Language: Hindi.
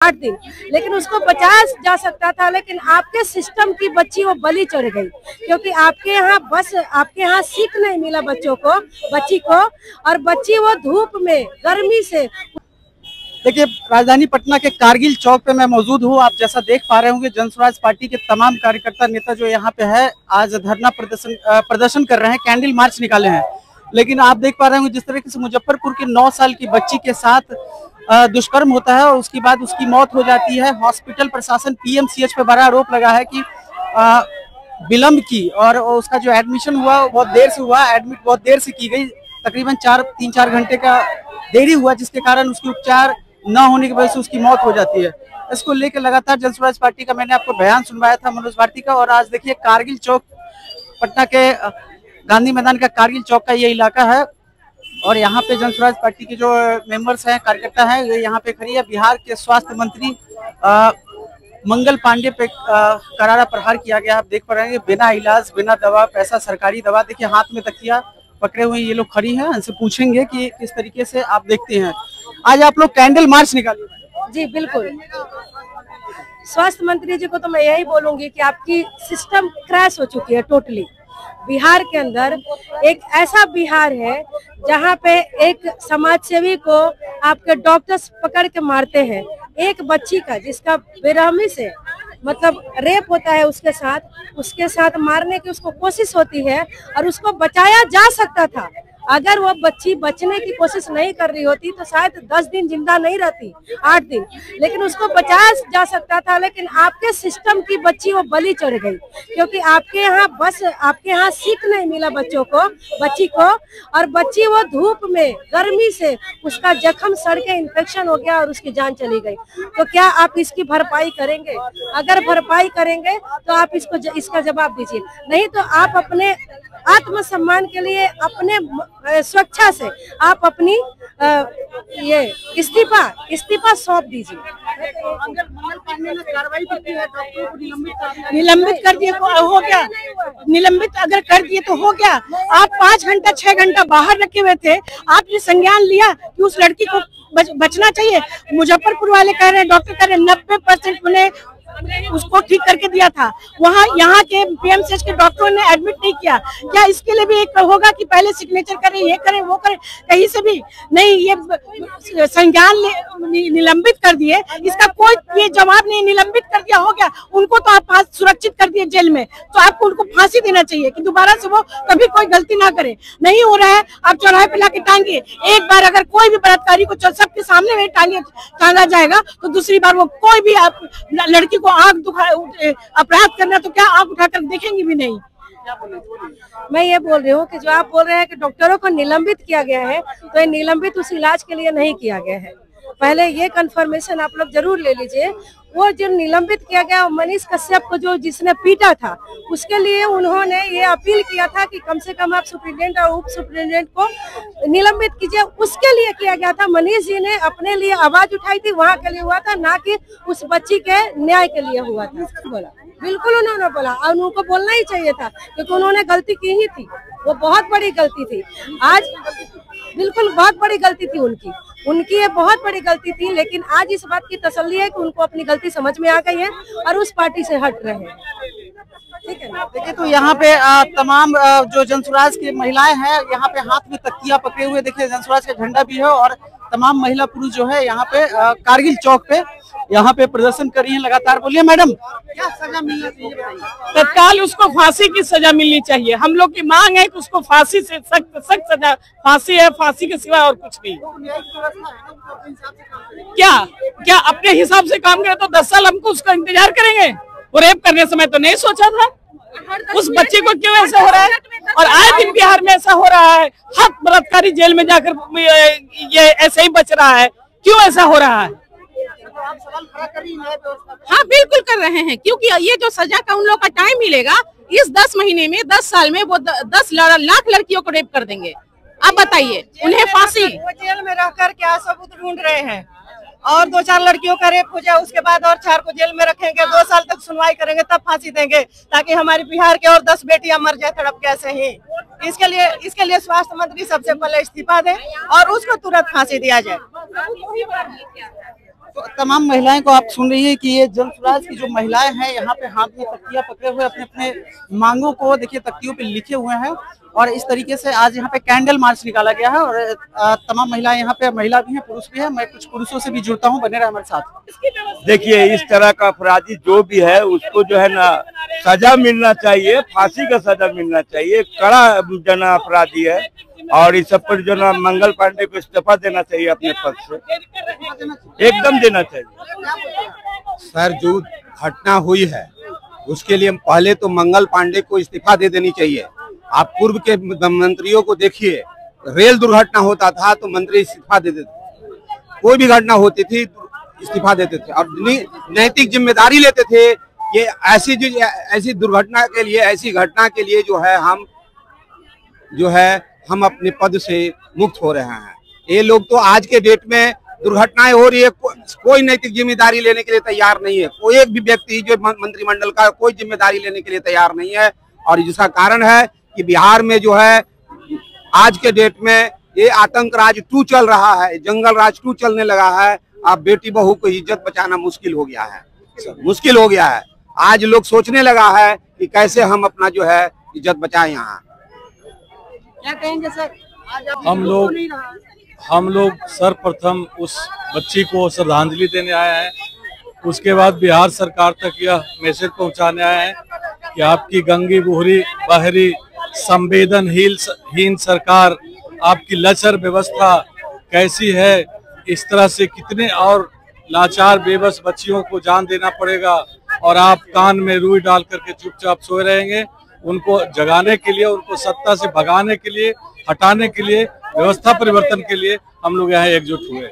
8 दिन, लेकिन उसको बचाया जा सकता था। लेकिन आपके सिस्टम की बच्ची वो बलि चढ़ गई, क्योंकि आपके यहाँ सीख नहीं मिला बच्ची को, और बच्ची वो धूप में गर्मी से। देखिए, राजधानी पटना के कारगिल चौक पे मैं मौजूद हूँ। आप जैसा देख पा रहे होंगे, जनस्वराज पार्टी के तमाम कार्यकर्ता नेता जो यहाँ पे है आज धरना प्रदर्शन कर रहे हैं, कैंडल मार्च निकाले हैं। लेकिन आप देख पा रहे होंगे जिस तरीके से मुजफ्फरपुर की 9 साल की बच्ची के साथ दुष्कर्म होता है और उसके बाद उसकी मौत हो जाती है। हॉस्पिटल प्रशासन पीएमसीएच पे बड़ा आरोप लगा है कि विलंब की, और उसका जो एडमिशन हुआ बहुत देर से हुआ, एडमिट बहुत देर से की गई, तकरीबन 3-4 घंटे का देरी हुआ, जिसके कारण उसकी उपचार न होने की वजह से उसकी मौत हो जाती है। इसको लेकर लगातार जनस्वराज पार्टी का मैंने आपको बयान सुनवाया था, मनोज भारती का। और आज देखिए कारगिल चौक, पटना के गांधी मैदान का कारगिल चौक का ये इलाका है, और यहाँ पे जनस्वराज पार्टी के जो मेंबर्स हैं, कार्यकर्ता हैं, ये यहाँ पे खड़ी है। बिहार के स्वास्थ्य मंत्री मंगल पांडे पे करारा प्रहार किया गया। आप देख पा रहे हैं, बिना इलाज, बिना दवा, पैसा सरकारी दवा। देखिए हाथ में तकिया पकड़े हुए ये लोग खड़ी हैं। उनसे पूछेंगे कि किस तरीके से आप देखते हैं। आज आप लोग कैंडल मार्च निकालिए। जी बिल्कुल, स्वास्थ्य मंत्री जी को तो मैं यही बोलूंगी कि आपकी सिस्टम क्रैश हो चुकी है टोटली। बिहार के अंदर एक ऐसा बिहार है जहां पे एक समाजसेवी को आपके डॉक्टर्स पकड़ के मारते हैं। एक बच्ची का जिसका बेरहमी से मतलब रेप होता है, उसके साथ मारने की उसको कोशिश होती है, और उसको बचाया जा सकता था। अगर वो बच्ची बचने की कोशिश नहीं कर रही होती तो शायद 10 दिन जिंदा नहीं रहती, 8 दिन, लेकिन उसको बचाया जा सकता था। लेकिन आपके सिस्टम की बच्ची वो बलि चढ़ गई, क्योंकि आपके यहाँ सीख नहीं मिला बच्ची को, और बच्ची वो धूप में गर्मी से उसका जख्म सड़ के इन्फेक्शन हो गया और उसकी जान चली गई। तो क्या आप इसकी भरपाई करेंगे? अगर भरपाई करेंगे तो आप इसका जवाब दीजिए, नहीं तो आप अपने आत्मसम्मान के लिए, अपने स्वेच्छा से आप अपनी ये इस्तीफा सौंप दीजिए। निलंबित कर दिए तो हो गया, निलंबित अगर कर दिए तो हो गया। आप 5 घंटा 6 घंटा बाहर रखे हुए थे, आपने संज्ञान लिया कि उस लड़की को बचना चाहिए। मुजफ्फरपुर वाले कह रहे हैं, डॉक्टर कह रहे हैं 90% उन्हें उसको ठीक करके दिया था। वहाँ यहाँ के पीएमसीएच के डॉक्टरों ने एडमिट नहीं किया। क्या इसके लिए भी एक होगा कि पहले सिग्नेचर करें, ये करें, वो करें? कहीं से भी नहीं, ये संज्ञान निलंबित कर दिए, इसका कोई ये जवाब नहीं। निलंबित कर दिया, हो गया। उनको तो आप सुरक्षित कर दिए जेल में, तो आपको उनको फांसी देना चाहिए कि दोबारा से वो कभी कोई गलती ना करे। नहीं हो रहा है, आप चौराहे पे लाके टांगिए। एक बार अगर कोई भी बलात्कारी को सबके सामने में टांगा जाएगा तो दूसरी बार वो कोई भी लड़की को आंख अपराध करना तो क्या आंख उठाकर देखेंगे भी नहीं। मैं ये बोल रही हूँ कि जो आप बोल रहे हैं कि डॉक्टरों को निलंबित किया गया है, तो ये निलंबित उस इलाज के लिए नहीं किया गया है। पहले ये कंफर्मेशन आप लोग जरूर ले लीजिए। वो जो निलंबित किया गया, मनीष कश्यप को जिसने पीटा था, उसके लिए उन्होंने ये अपील किया था कि कम से कम आप सुप्रिंटेंडेंट और उप सुप्रिंटेंडेंट को निलंबित कीजिए। उसके लिए किया गया था। मनीष जी ने अपने लिए आवाज उठाई थी, वहाँ के लिए हुआ था, ना कि उस बच्ची के न्याय के लिए हुआ था। बोला बिल्कुल उन्होंने बोला, और उनको बोलना ही चाहिए था, क्योंकि उन्होंने गलती की ही थी। वो बहुत बड़ी गलती थी। आज बिल्कुल बहुत बड़ी गलती थी उनकी ये बहुत बड़ी गलती थी। लेकिन आज इस बात की तसल्ली है कि उनको अपनी गलती समझ में आ गई है और उस पार्टी से हट रहे हैं। ठीक है ना? देखिए, तो यहाँ पे तमाम जो जनस्वराज की महिलाएं हैं, यहाँ पे हाथ में तकिया पकड़े हुए, देखिए जनस्वराज का झंडा भी है, और तमाम महिला पुरुष जो है यहाँ पे कारगिल चौक पे यहाँ पे प्रदर्शन कर रही हैं लगातार। बोलिए मैडम, क्या सजा मिलना चाहिए? तत्काल उसको फांसी की सजा मिलनी चाहिए। हम लोग की मांग है कि उसको फांसी से सख्त सजा, फांसी है, फांसी के सिवा और कुछ नहीं। क्या अपने हिसाब से काम करे तो 10 साल हमको उसका इंतजार करेंगे? वो रेप करने समय तो नहीं सोचा था? उस बच्चे को क्यों ऐसा हो रहा है? और आए दिन बिहार में ऐसा हो रहा है, हर बलात्कारी जेल में जाकर ये ऐसे ही बच रहा है। क्यों ऐसा हो रहा है? हाँ बिल्कुल कर रहे हैं, क्योंकि ये जो सजा का उन लोग का टाइम मिलेगा, इस 10 महीने में, 10 साल में वो 10 लाख लड़कियों को रेप कर देंगे। आप बताइए, उन्हें फांसी। वो जेल में रहकर क्या सबूत ढूंढ रहे हैं, और 2-4 लड़कियों का रेप हो जाए, उसके बाद और 4 को जेल में रखेंगे, 2 साल तक सुनवाई करेंगे, तब फांसी देंगे, ताकि हमारी बिहार के और 10 बेटियां मर जाए तड़प के ऐसे ही। इसके लिए स्वास्थ्य मंत्री सबसे पहले इस्तीफा दे और उसको तुरंत फांसी दिया जाए। तो तमाम महिलाएं को आप सुन रही है कि ये जन स्वराज की जो महिलाएं हैं यहाँ पे हाथ में तख्तियां पकड़े हुए अपने अपने मांगों को देखिए तख्तियों पे लिखे हुए हैं और इस तरीके से आज यहाँ पे कैंडल मार्च निकाला गया है और तमाम महिलाएं यहाँ पे, महिला भी हैं पुरुष भी है। मैं कुछ पुरुषों से भी जुड़ता हूँ, बने रहे हमारे साथ। देखिए इस तरह का अपराधी जो भी है उसको जो है ना सजा मिलना चाहिए, फांसी का सजा मिलना चाहिए। कड़ा जना अपराधी है और इस सब पर जो ना मंगल पांडे को इस्तीफा देना चाहिए अपने पद से, एकदम देना चाहिए। सर जो घटना हुई है उसके लिए पहले तो मंगल पांडे को इस्तीफा दे देनी चाहिए। आप पूर्व के मंत्रियों को देखिए, रेल दुर्घटना होता था तो मंत्री इस्तीफा देते थे, कोई भी घटना होती थी इस्तीफा देते थे और नैतिक जिम्मेदारी लेते थे कि ऐसी दुर्घटना के लिए, ऐसी घटना के लिए हम अपने पद से मुक्त हो रहे हैं। ये लोग तो आज के डेट में दुर्घटनाएं हो रही है, कोई नैतिक जिम्मेदारी लेने के लिए तैयार नहीं है। कोई एक भी व्यक्ति जो मंत्रिमंडल का कोई जिम्मेदारी लेने के लिए तैयार नहीं है और जिसका कारण है कि बिहार में जो है आज के डेट में ये आतंक राज 2 चल रहा है, जंगल राज 2 चलने लगा है। अब बेटी बहू को इज्जत बचाना मुश्किल हो गया है। आज लोग सोचने लगा है कि कैसे हम अपना जो है इज्जत बचाएं। यहाँ क्या कहेंगे सर? आज हम लोग सर्वप्रथम उस बच्ची को श्रद्धांजलि देने आए हैं, उसके बाद बिहार सरकार तक यह मैसेज पहुंचाने आए हैं कि आपकी गंगी बूढ़ी बहरी संवेदनहीन सरकार, आपकी लचर व्यवस्था कैसी है, इस तरह से कितने और लाचार बेबस बच्चियों को जान देना पड़ेगा और आप कान में रुई डाल करके चुपचाप सोए रहेंगे। उनको जगाने के लिए, उनको सत्ता से भगाने के लिए, हटाने के लिए, व्यवस्था परिवर्तन के लिए हम लोग यहाँ एकजुट हुए।